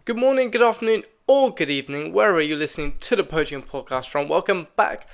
Good morning, good afternoon, or good evening, wherever you're listening to the Podium Podcast from. Welcome back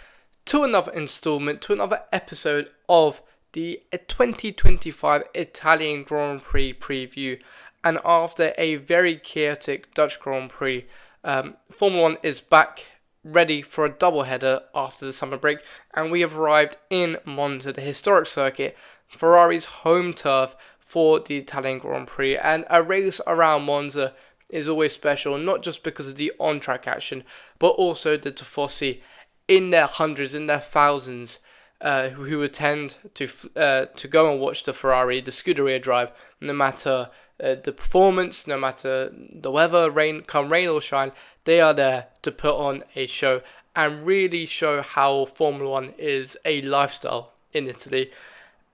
to another installment, to another episode of the 2025 Italian Grand Prix preview. And after a very chaotic Dutch Grand Prix, Formula 1 is back ready for a double header after the summer break, and we have arrived in Monza, the historic circuit, Ferrari's home turf for the Italian Grand Prix, and a race around Monza is always special, not just because of the on-track action, but also the tifosi in their hundreds, in their thousands, who attend to go and watch the Ferrari, the Scuderia drive, no matter the performance, no matter the weather, rain or shine, they are there to put on a show and really show how Formula One is a lifestyle in Italy.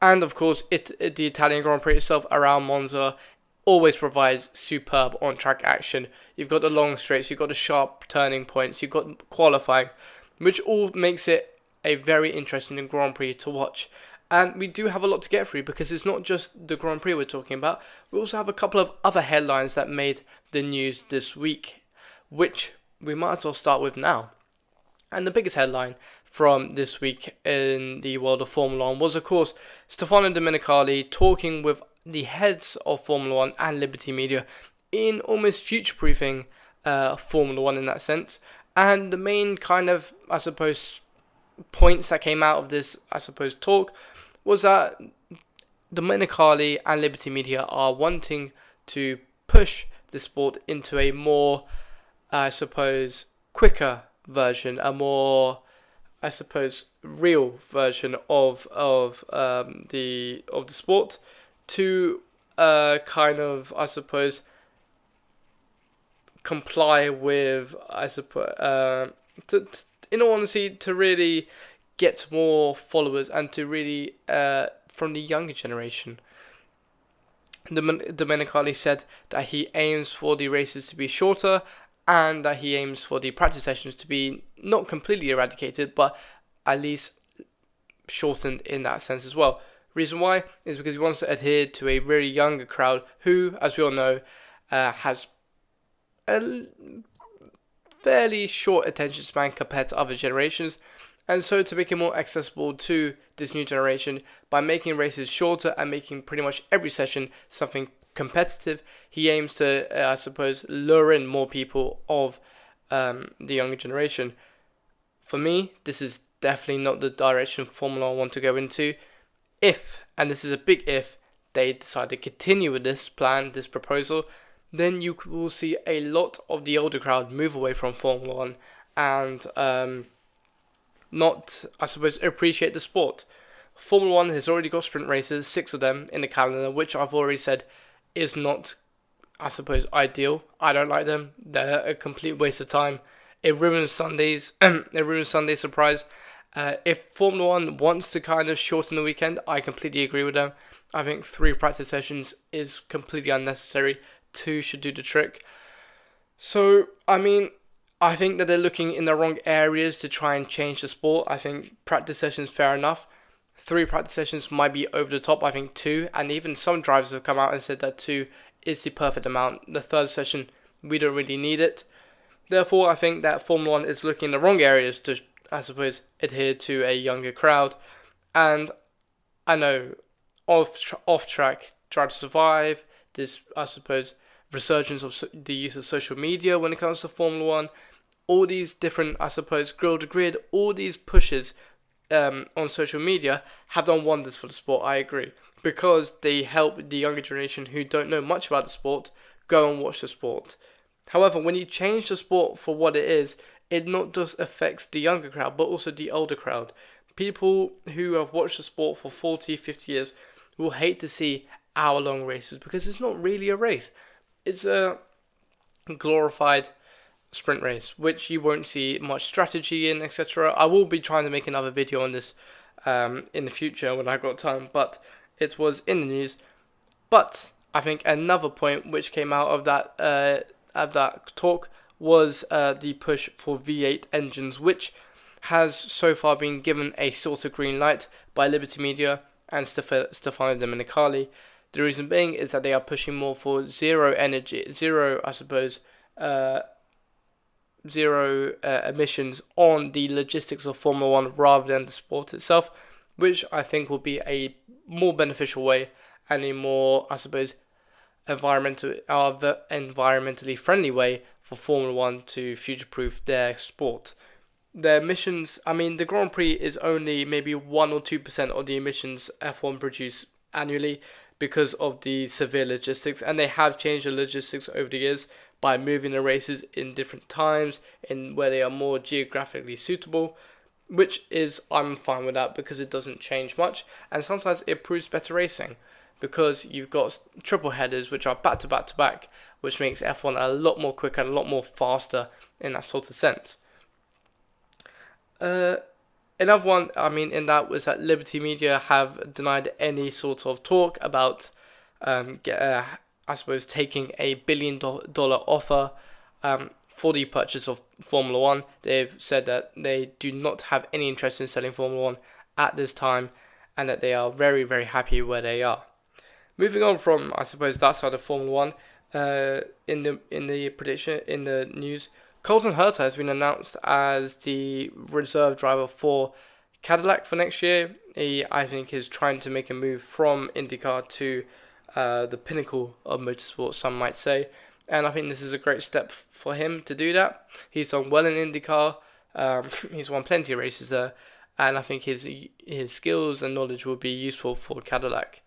And of course, the Italian Grand Prix itself around Monza always provides superb on-track action. You've got the long straights, you've got the sharp turning points, you've got qualifying, which all makes it a very interesting Grand Prix to watch. And we do have a lot to get through because it's not just the Grand Prix we're talking about. We also have a couple of other headlines that made the news this week, which we might as well start with now. And the biggest headline from this week in the world of Formula 1 was, of course, Stefano Domenicali talking with the heads of Formula 1 and Liberty Media in almost future-proofing Formula 1 in that sense. And the main kind of, points that came out of this, talk was that Domenicali and Liberty Media are wanting to push the sport into a more, quicker version, a more, real version of the sport, to comply with, in all honesty, to really get more followers and to really, from the younger generation. Domenicali said that he aims for the races to be shorter and that he aims for the practice sessions to be not completely eradicated, but at least shortened in that sense as well. Reason why is because he wants to adhere to a very younger crowd who, as we all know, has a fairly short attention span compared to other generations. And so to make it more accessible to this new generation, by making races shorter and making pretty much every session something competitive, he aims to, lure in more people of the younger generation. For me, this is definitely not the direction Formula 1 want to go into. If, and this is a big if, they decide to continue with this plan, this proposal, then you will see a lot of the older crowd move away from Formula 1 and not, appreciate the sport. Formula 1 has already got sprint races, 6 of them in the calendar, which I've already said is not, ideal. I don't like them. They're a complete waste of time. It ruins Sundays. It ruins Sunday surprise. If Formula 1 wants to kind of shorten the weekend, I completely agree with them. I think 3 practice sessions is completely unnecessary. 2 should do the trick. So, I think that they're looking in the wrong areas to try and change the sport. I think practice sessions, fair enough. 3 practice sessions might be over the top. I think 2, and even some drivers have come out and said that 2 is the perfect amount. The 3rd session, we don't really need it. Therefore, I think that Formula 1 is looking in the wrong areas to, adhere to a younger crowd. And I know off-track Drive to Survive, this, resurgence of the use of social media when it comes to Formula 1, all these different, grill to grid, all these pushes on social media have done wonders for the sport, I agree. Because they help the younger generation who don't know much about the sport go and watch the sport. However, when you change the sport for what it is, it not just affects the younger crowd, but also the older crowd. People who have watched the sport for 40, 50 years will hate to see hour-long races because it's not really a race. It's a glorified sprint race, which you won't see much strategy in, etc. I will be trying to make another video on this in the future when I got time, but it was in the news. But I think another point which came out of that talk was the push for V8 engines, which has so far been given a sort of green light by Liberty Media and Stefano Domenicali. The reason being is that they are pushing more for zero, uh, zero emissions on the logistics of Formula One rather than the sport itself, which I think will be a more beneficial way and a more, I suppose, environmentally friendly way for Formula One to future-proof their sport. Their emissions, I mean, the Grand Prix is only maybe 1 or 2% of the emissions F1 produce annually because of the severe logistics, and they have changed the logistics over the years by moving the races in different times in where they are more geographically suitable, which is, I'm fine with that because it doesn't change much, and sometimes it proves better racing because you've got triple headers which are back to back to back, which makes F1 a lot more quicker and a lot more faster in that sort of sense. Uh, Another one, I mean, in that was that Liberty Media have denied any sort of talk about, I suppose, taking a $1 billion offer for the purchase of Formula One. They've said that they do not have any interest in selling Formula One at this time, and that they are very, very happy where they are. Moving on from, I suppose, that side of Formula One, in the news, Colton Herta has been announced as the reserve driver for Cadillac for next year. He, I think, is trying to make a move from IndyCar to the pinnacle of motorsport, some might say. And I think this is a great step for him to do that. He's done well in IndyCar. He's won plenty of races there, and I think his skills and knowledge will be useful for Cadillac.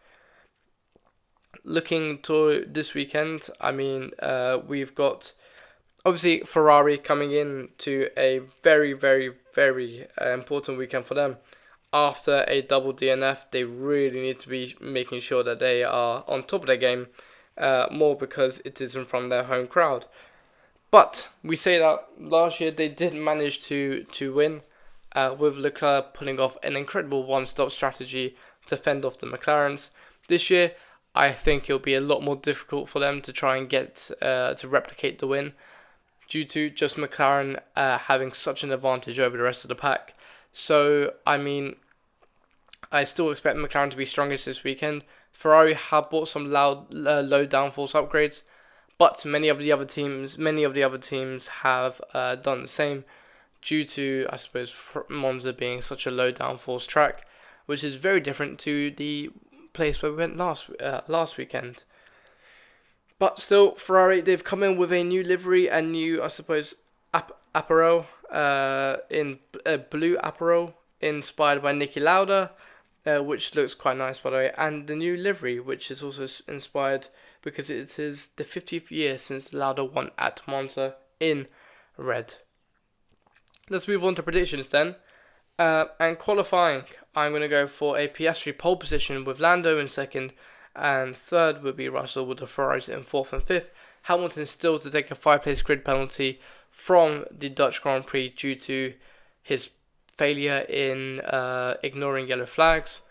Looking to this weekend, I mean, we've got obviously Ferrari coming in to a very, very, very important weekend for them. After a double DNF, they really need to be making sure that they are on top of their game, more because it is in front of their home crowd. But we say that last year they did manage to win, with Leclerc pulling off an incredible one-stop strategy to fend off the McLarens. This year, I think it'll be a lot more difficult for them to try and get to replicate the win, due to just McLaren having such an advantage over the rest of the pack. So, I mean, I still expect McLaren to be strongest this weekend. Ferrari have bought some low downforce upgrades, but many of the other teams have done the same, due to, I suppose, Monza being such a low downforce track, which is very different to the place where we went last weekend. But still, Ferrari, they've come in with a new livery and new, I suppose, apparel, in blue apparel inspired by Niki Lauda, which looks quite nice, by the way, and the new livery, which is also inspired because it is the 50th year since Lauda won at Monza in red. Let's move on to predictions then. And qualifying, I'm going to go for a Piastri pole position with Lando in second, and third would be Russell with the Ferraris in fourth and fifth. Hamilton still to take a 5-place grid penalty from the Dutch Grand Prix due to his failure in ignoring yellow flags.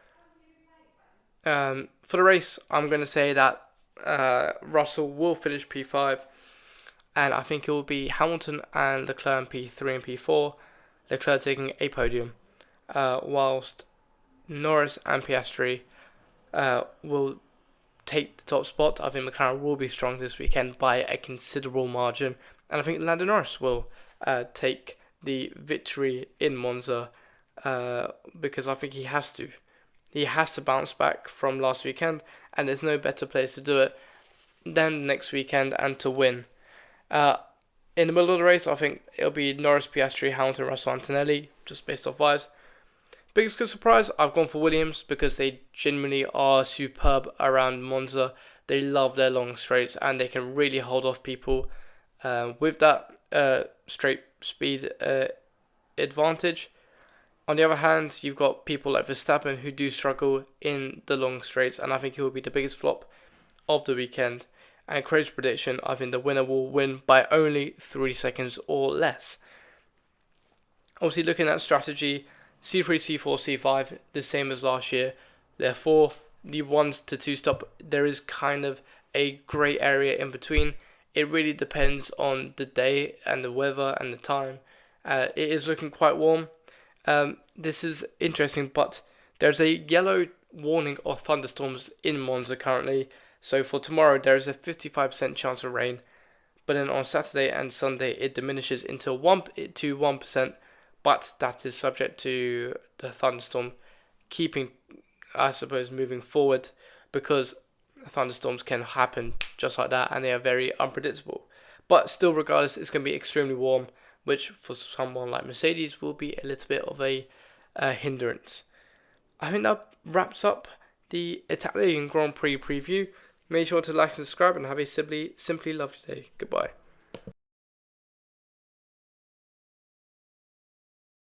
For the race, I'm going to say that Russell will finish P5, and I think it will be Hamilton and Leclerc in P3 and P4, Leclerc taking a podium, whilst Norris and Piastri will take the top spot. I think McLaren will be strong this weekend by a considerable margin, and I think Lando Norris will take the victory in Monza, because I think he has to. He has to bounce back from last weekend, and there's no better place to do it than next weekend and to win. In the middle of the race, I think it'll be Norris, Piastri, Hamilton, Russell, Antonelli, just based off vibes. Biggest surprise, I've gone for Williams because they genuinely are superb around Monza. They love their long straights and they can really hold off people with that straight speed advantage. On the other hand, you've got people like Verstappen who do struggle in the long straights, and I think he will be the biggest flop of the weekend. And Craig's prediction, I think the winner will win by only 3 seconds or less. Obviously, looking at strategy, C3, C4, C5, the same as last year. Therefore, the 1 to 2 stop, there is kind of a grey area in between. It really depends on the day and the weather and the time. It is looking quite warm. This is interesting, but there's a yellow warning of thunderstorms in Monza currently. So for tomorrow, there is a 55% chance of rain. but then on Saturday and Sunday it diminishes into 1%, but that is subject to the thunderstorm keeping, I suppose, moving forward, because thunderstorms can happen just like that and they are very unpredictable. But still, regardless, it's going to be extremely warm, which for someone like Mercedes will be a little bit of a hindrance. I think that wraps up the Italian Grand Prix preview. Make sure to like and subscribe and have a simply lovely day. Goodbye.